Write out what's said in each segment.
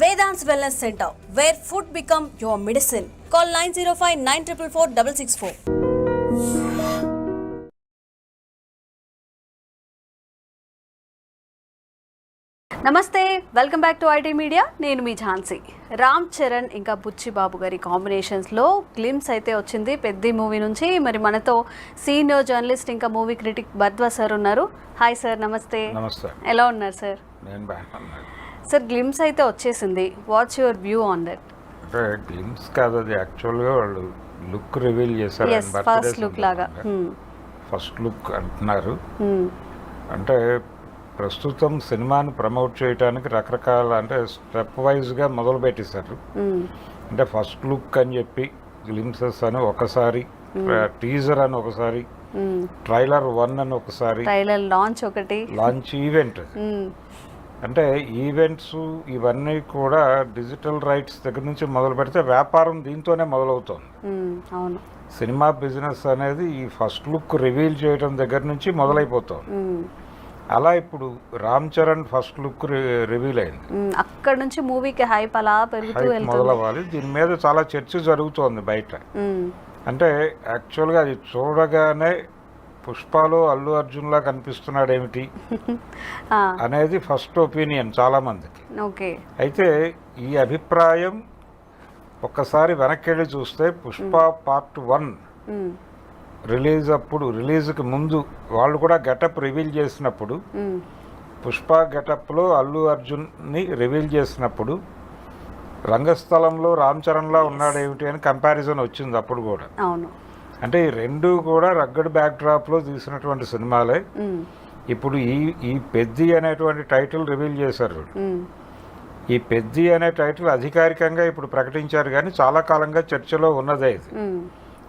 Vedant's Wellness Center, where food become your medicine. Call 905 944 664. నమస్తే, welcome back to IT media. నేను మీ ఝాన్సీ. రామ్ చరణ్ ఇంకా బుచ్చి బాబు గారి కాంబినేషన్స్లో glimpse అయితే వచ్చింది పెద్ద మూవీ నుంచి. మరి మనతో సీనియర్ జర్నలిస్ట్ ఇంకా మూవీ క్రిటిక్ బద్వా సార్ ఉన్నారు. హాయ్ సార్, నమస్తే. నమస్తే. ఎలా ఉన్నారు సార్? నేను బాగున్నాను సార్. గ్లిమ్స్ అయితే వచ్చేసింది, what's your view on that? అంటే గ్లిమ్స్ కాదు, అది యాక్చువల్గా వాళ్ళు లుక్ రివీల్ చేశారు. ఫస్ట్ లుక్ లాగా, ఫస్ట్ లుక్ అంటున్నారు. అంటే ప్రస్తుతం సినిమాని ప్రమోట్ చేయడానికి రకరకాల అంటే స్టెప్ వైజ్గా మొదలు పెట్టేశారు. అంటే ఫస్ట్ లుక్ అని చెప్పి గ్లిమ్సెస్ అని ఒకసారి, టీజర్ అని ఒకసారి, ట్రైలర్ 1 అని ఒకసారి, ట్రైలర్ లాంచ్ ఒకటి, లాంచ్ ఈవెంట్. అంటే ఈవెంట్స్ ఇవన్నీ కూడా డిజిటల్ రైట్స్ దగ్గర నుంచి మొదలు పెడితే వ్యాపారం దీంతోనే మొదలవుతుంది. అవును, సినిమా బిజినెస్ అనేది ఈ ఫస్ట్ లుక్ రివీల్ చేయడం దగ్గర నుంచి మొదలైపోతుంది. అలా ఇప్పుడు Ram Charan first look reveal అయింది. అక్కడ నుంచి మూవీకి హైప్ అలా పెరుగుతూ మొదలవ్వాలి. దీని మీద చాలా చర్చ జరుగుతోంది బయట. అంటే యాక్చువల్గా అది చూడగానే పుష్పలో అల్లు అర్జున్ లా కనిపిస్తున్నాడు ఏమిటి అనేది ఫస్ట్ ఒపీనియన్ చాలా మందికి. అయితే ఈ అభిప్రాయం ఒక్కసారి వెనక్కి వెళ్ళి చూస్తే పుష్ప పార్ట్ 1 రిలీజ్కి ముందు వాళ్ళు కూడా గెటప్ రివీల్ చేసినప్పుడు, పుష్ప గెటప్లో అల్లు అర్జున్ని రివీల్ చేసినప్పుడు రంగస్థలంలో రామ్ చరణ్లా ఉన్నాడేమిటి అని కంపారిజన్ వచ్చింది అప్పుడు కూడా. అంటే ఈ రెండు కూడా రగ్గడ్ బ్యాక్ డ్రాప్లో తీసినటువంటి సినిమాలే. ఇప్పుడు ఈ పెద్ది అనేటువంటి టైటిల్ రివీల్ చేశారు. ఈ పెద్ది అనే టైటిల్ అధికారికంగా ఇప్పుడు ప్రకటించారు, కానీ చాలా కాలంగా చర్చలో ఉన్నదే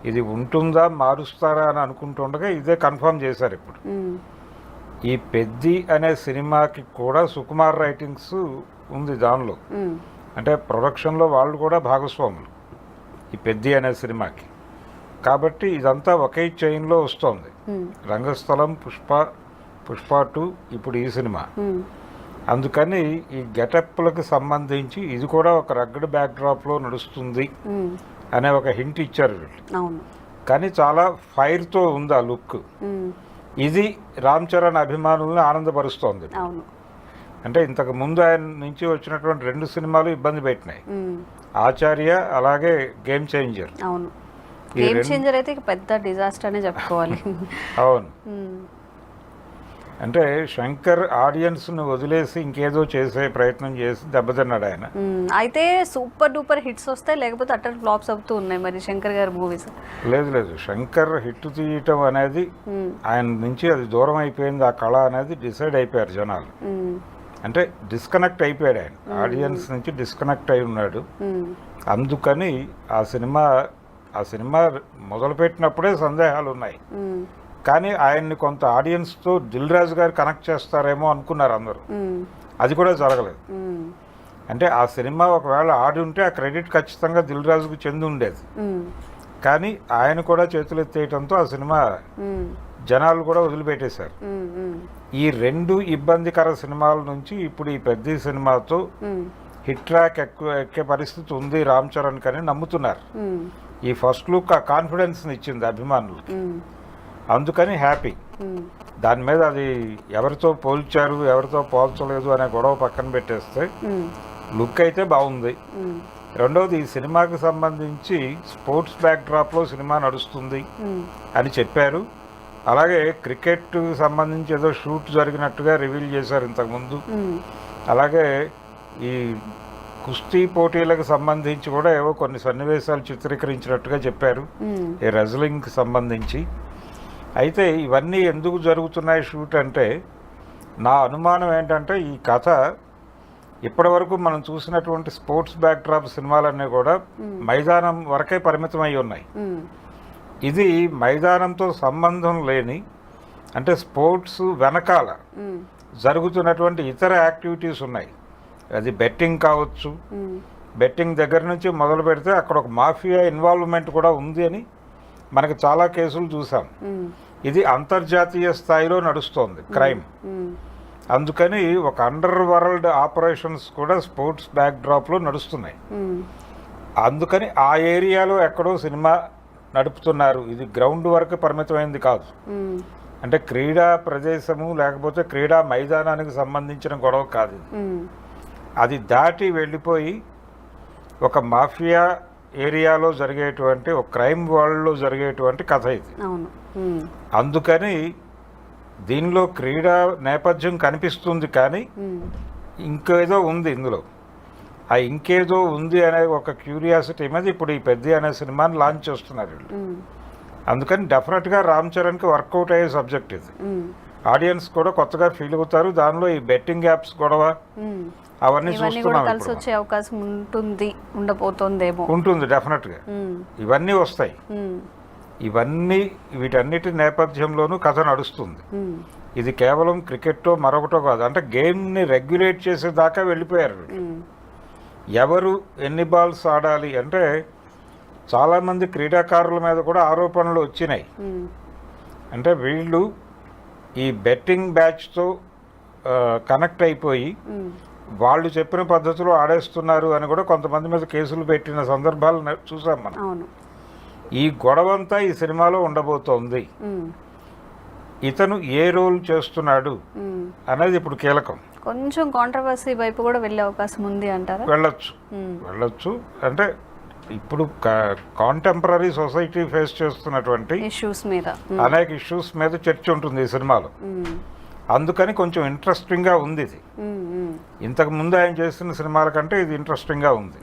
ఇది ఉంటుందా మారుస్తారా అని అనుకుంటుండగా ఇదే కన్ఫర్మ్ చేశారు ఇప్పుడు. ఈ పెద్ది అనే సినిమాకి కూడా సుకుమార్ రైటింగ్స్ ఉంది దానిలో. అంటే ప్రొడక్షన్లో వాళ్ళు కూడా భాగస్వాములు ఈ పెద్ది అనే సినిమాకి. కాబట్టి ఇదంతా ఒకే చైన్లో వస్తుంది. రంగస్థలం, పుష్ప 2, ఇప్పుడు ఈ సినిమా. అందుకని ఈ గెటప్లకు సంబంధించి ఇది కూడా ఒక రగ్గడ్ బ్యాక్ డ్రాప్లో నడుస్తుంది అనే ఒక హింట్ ఇచ్చారు వీళ్ళు. కానీ చాలా ఫైర్తో ఉంది ఆ లుక్. ఇది రామ్ చరణ్ అభిమానులను ఆనందపరుస్తోంది. అంటే ఇంతకు ముందు ఆయన నుంచి వచ్చినటువంటి 2 సినిమాలు ఇబ్బంది పెట్టినాయి, ఆచార్య అలాగే గేమ్ చేంజర్. గేమ్ చేంజర్ అయితే పెద్ద డిజాస్టర్ అనే చెప్పుకోవాలి. అవును, అంటే శంకర్ ఆడియన్స్ను వదిలేసి ఇంకేదో చేసే ప్రయత్నం చేసి దెబ్బతిన్నాడు ఆయన. అయితే సూపర్ డూపర్ హిట్స్ వస్తాయి, లేకపోతే అటర్ ఫ్లాప్స్ అవుతూ ఉన్నాయి మరి శంకర్ గారి మూవీస్. లేదు, శంకర్ హిట్ తీయటం అనేది ఆయన నుంచి అది దూరం అయిపోయింది. ఆ కళ అనేది డిసైడ్ అయిపోయారు జనాలు. అంటే డిస్కనెక్ట్ అయిపోయాడు ఆయన, ఆడియన్స్ నుంచి డిస్కనెక్ట్ అయి ఉన్నాడు. అందుకని ఆ సినిమా మొదలుపెట్టినప్పుడే సందేహాలు ఉన్నాయి. కానీ ఆయన్ని కొంత ఆడియన్స్తో దిల్ రాజు గారు కనెక్ట్ చేస్తారేమో అనుకున్నారు అందరూ. అది కూడా జరగలేదు. అంటే ఆ సినిమా ఒకవేళ ఆడి ఉంటే ఆ క్రెడిట్ ఖచ్చితంగా దిల్ రాజుకు చెంది ఉండేది. కానీ ఆయన కూడా చేతులు ఎత్తేయడంతో ఆ సినిమా జనాలు కూడా వదిలిపెట్టేశారు. ఈ 2 ఇబ్బందికర సినిమాల నుంచి ఇప్పుడు ఈ పెద్ద సినిమాతో హిట్ ట్రాక్ ఎక్కే పరిస్థితి ఉంది రామ్ చరణ్ కని నమ్ముతున్నారు. ఈ ఫస్ట్ లుక్ ఆ కాన్ఫిడెన్స్ని ఇచ్చింది అభిమానులకి. అందుకని హ్యాపీ. దాని మీద అది ఎవరితో పోల్చారు ఎవరితో పోల్చలేదు అనే గొడవ పక్కన పెట్టేస్తే లుక్ అయితే బాగుంది. రెండవది, ఈ సినిమాకి సంబంధించి స్పోర్ట్స్ బ్యాక్ డ్రాప్లో సినిమా నడుస్తుంది అని చెప్పారు. అలాగే క్రికెట్ సంబంధించి ఏదో షూట్ జరిగినట్టుగా రివీల్ చేశారు ఇంతకుముందు. అలాగే ఈ కుస్తీ పోటీలకు సంబంధించి కూడా ఏవో కొన్ని సన్నివేశాలు చిత్రీకరించినట్టుగా చెప్పారు, ఈ రెజ్లింగ్కి సంబంధించి. అయితే ఇవన్నీ ఎందుకు జరుగుతున్నాయి షూట్ అంటే, నా అనుమానం ఏంటంటే ఈ కథ ఇప్పటి వరకు మనం చూసినటువంటి స్పోర్ట్స్ బ్యాక్ డ్రాప్ సినిమాలన్నీ కూడా మైదానం వరకే పరిమితం అయి ఉన్నాయి. ఇది మైదానంతో సంబంధం లేని, అంటే స్పోర్ట్స్ వెనకాల జరుగుతున్నటువంటి ఇతర యాక్టివిటీస్ ఉన్నాయి. అది బెట్టింగ్ కావచ్చు, బెట్టింగ్ దగ్గర నుంచి మొదలు పెడితే అక్కడ ఒక మాఫియా ఇన్వాల్వ్మెంట్ కూడా ఉంది అని మనకు చాలా కేసులు చూసాం. ఇది అంతర్జాతీయ స్థాయిలో నడుస్తోంది క్రైమ్. అందుకని ఒక అండర్ వరల్డ్ ఆపరేషన్స్ కూడా స్పోర్ట్స్ బ్యాక్ డ్రాప్లో నడుస్తున్నాయి. అందుకని ఆ ఏరియాలో ఎక్కడో సినిమా నడుపుతున్నారు. ఇది గ్రౌండ్ వరకు పరిమితమైంది కాదు. అంటే క్రీడా ప్రదేశము లేకపోతే క్రీడా మైదానానికి సంబంధించిన గొడవ కాదు ఇది. అది దాటి వెళ్ళిపోయి ఒక మాఫియా ఏరియాలో జరిగేటువంటి ఒక క్రైమ్ వరల్డ్లో జరిగేటువంటి కథ ఇది. అందుకని దీనిలో క్రీడా నేపథ్యం కనిపిస్తుంది, కానీ ఇంకేదో ఉంది ఇందులో. ఆ ఇంకేదో ఉంది అనే ఒక క్యూరియాసిటీ మీద ఇప్పుడు ఈ పెద్ద అనే సినిమాని లాంచ్ చేస్తున్నారు వీళ్ళు. అందుకని డెఫినెట్గా రామ్ చరణ్కి వర్కౌట్ అయ్యే సబ్జెక్ట్ ఇది. ఆడియన్స్ కూడా కొత్తగా ఫీల్ అవుతారు. దానిలో ఈ బెట్టింగ్ యాప్స్ గొడవ అవన్నీ చూస్తున్నాం. కలిసి వచ్చే అవకాశం ఉంటుంది డెఫినెట్గా. ఇవన్నీ వస్తాయి. ఇవన్నీ వీటన్నిటి నేపథ్యంలోనూ కథ నడుస్తుంది. ఇది కేవలం క్రికెట్టో మరొకటో కాదు. అంటే గేమ్ని రెగ్యులేట్ చేసేదాకా వెళ్ళిపోయారు. ఎవరు ఎన్ని బాల్స్ ఆడాలి అంటే చాలామంది క్రీడాకారుల మీద కూడా ఆరోపణలు వచ్చినాయి. అంటే వీళ్ళు ఈ బెట్టింగ్ బ్యాచ్తో కనెక్ట్ అయిపోయి వాళ్ళు చెప్పిన పద్ధతిలో ఆడేస్తున్నారు అని కూడా కొంతమంది మీద కేసులు పెట్టిన సందర్భాలు చూసాం మనం. ఈ గొడవంతా ఈ సినిమాలో ఉండబోతోంది. ఇతను ఏ రోల్ చేస్తున్నాడు అనేది ఇప్పుడు కీలకం. కొంచెం కాంట్రవర్సీ వైపు కూడా వెళ్ళే అవకాశం ఉంది అంటారా? వెళ్ళొచ్చు. అంటే ఇప్పుడు కాంటెంపరీ సొసైటీ ఫేస్ చేస్తున్నటువంటి ఇష్యూస్ మీద అనేక ఇష్యూస్ మీద చర్చ ఉంటుంది ఈ సినిమాలో. అందుకని కొంచెం ఇంట్రెస్టింగ్గా ఉంది ఇది. ఇంతకు ముందు ఆయన చేస్తున్న సినిమాల కంటే ఇది ఇంట్రెస్టింగ్గా ఉంది.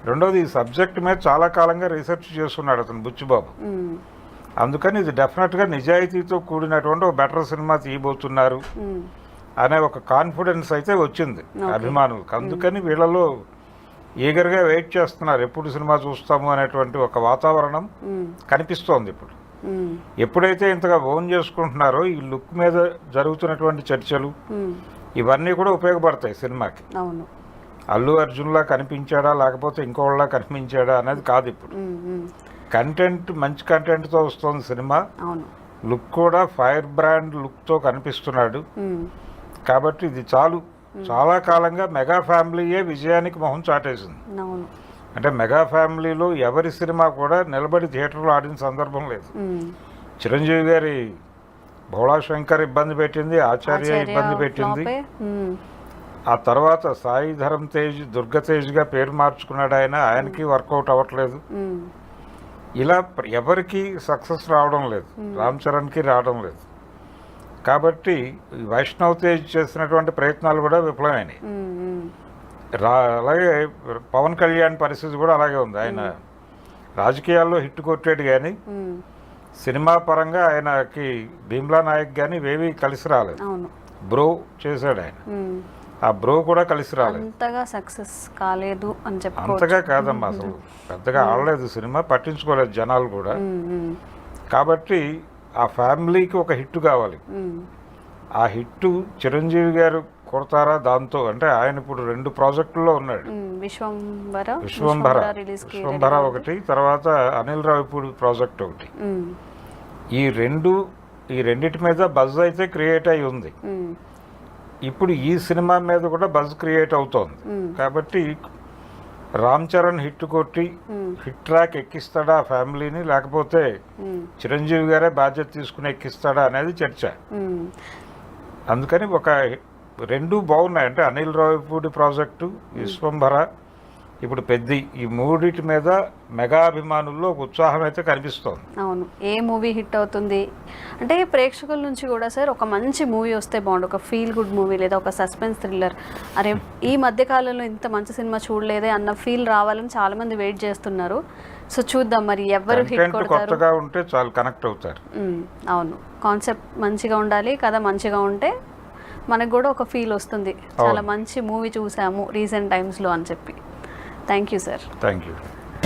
రెండోది ఈ సబ్జెక్ట్ మీద చాలా కాలంగా రీసెర్చ్ చేస్తున్నాడు అతను బుచ్చిబాబు. అందుకని ఇది డెఫినెట్గా నిజాయితీతో కూడినటువంటి ఒక బెటర్ సినిమా తీయబోతున్నారు అనే ఒక కాన్ఫిడెన్స్ అయితే వచ్చింది అభిమానులకు. అందుకని వీళ్ళలో ఈగర్గా వెయిట్ చేస్తున్నారు, ఎప్పుడు సినిమా చూస్తాము అనేటువంటి ఒక వాతావరణం కనిపిస్తోంది ఇప్పుడు. ఎప్పుడైతే ఇంతగా ఓన్ చేసుకుంటున్నారో ఈ లుక్ మీద జరుగుతున్నటువంటి చర్చలు ఇవన్నీ కూడా ఉపయోగపడతాయి సినిమాకి. అల్లు అర్జున్లా కనిపించాడా లేకపోతే ఇంకోళ్ళ కనిపించాడా అనేది కాదు ఇప్పుడు. కంటెంట్ మంచి కంటెంట్తో వస్తుంది సినిమా. లుక్ కూడా ఫైర్ బ్రాండ్ లుక్తో కనిపిస్తున్నాడు. కాబట్టి ఇది చాలా కాలంగా మెగా ఫ్యామిలీయే విజయానికి మొహం చాటేసింది. అంటే మెగా ఫ్యామిలీలో ఎవరి సినిమా కూడా నిలబడి థియేటర్లో ఆడిన సందర్భం లేదు. చిరంజీవి గారి భోళాశంకర్ ఇబ్బంది పెట్టింది, ఆచార్య ఇబ్బంది పెట్టింది. ఆ తర్వాత సాయి ధరమ్ తేజ్, దుర్గతేజ్గా పేరు మార్చుకున్నాడు ఆయనకి వర్కౌట్ అవ్వట్లేదు. ఇలా ఎవరికి సక్సెస్ రావడం లేదు, రామ్ చరణ్కి రావడం లేదు. కాబట్టి వైష్ణవ్ తేజ్ చేసినటువంటి ప్రయత్నాలు కూడా విఫలమైనాయి. అలాగే పవన్ కళ్యాణ్ పరిస్థితి కూడా అలాగే ఉంది. ఆయన రాజకీయాల్లో హిట్ కొట్టాడు కానీ సినిమా పరంగా ఆయనకి భీమ్లా నాయక్ కానీ ఇవేవి కలిసి రాలేదు. బ్రో చేశాడు ఆయన, ఆ బ్రో కూడా కలిసి రాలేదు. అంతగా సక్సెస్ కాలేదు అని చెప్పి అంతగా కాదమ్మా, అసలు పెద్దగా ఆడలేదు సినిమా, పట్టించుకోలేదు జనాలు కూడా. కాబట్టి ఆ ఫ్యామిలీకి ఒక హిట్ కావాలి. ఆ హిట్ చిరంజీవి గారు కొడతారా దాంతో? అంటే ఆయన ఇప్పుడు 2 ప్రాజెక్టుల్లో ఉన్నాడు. విశ్వంభర ఒకటి, తర్వాత అనిల్ రావిపూడి ప్రాజెక్ట్ ఒకటి. ఈ రెండిటి మీద బజ్ అయితే క్రియేట్ అయి ఉంది. ఇప్పుడు ఈ సినిమా మీద కూడా బజ్ క్రియేట్ అవుతోంది. కాబట్టి రామ్ చరణ్ హిట్ కొట్టి హిట్ ట్రాక్ ఎక్కిస్తాడా ఆ ఫ్యామిలీని, లేకపోతే చిరంజీవి గారే బాధ్యత తీసుకుని ఎక్కిస్తాడా అనేది చర్చ. అందుకని ఒక 2 బాగున్నాయి. అంటే అనిల్ రావిపూడి ప్రాజెక్టు, విశ్వంభర, ఇప్పుడు పెద్ది, ఈ 3 మీద మెగా అభిమానుల్లో ఒక ఉత్సాహం అయితే కనిపిస్తోంది. అవును, ఏ మూవీ హిట్ అవుతుంది అంటే ప్రేక్షకుల నుంచి కూడా సార్ ఒక మంచి మూవీ వస్తే బాగుండు, ఒక ఫీల్ గుడ్ మూవీ లేదా ఒక సస్పెన్స్ థ్రిల్లర్, అరే ఈ మధ్యకాలంలో ఇంత మంచి సినిమా చూడలేదే అన్న ఫీల్ రావాలని చాలా మంది వెయిట్ చేస్తున్నారు. సో చూద్దాం మరి ఎవరు హిట్ కొడతారు. కొత్తగా ఉంటే చాలా కనెక్ట్ అవుతారు. అవును, కాన్సెప్ట్ మంచిగా ఉండాలి, కథ మంచిగా ఉంటే మనకు కూడా ఒక ఫీల్ వస్తుంది, చాలా మంచి మూవీ చూసాము రీసెంట్ టైమ్స్లో అని చెప్పి. Thank you sir. Thank you.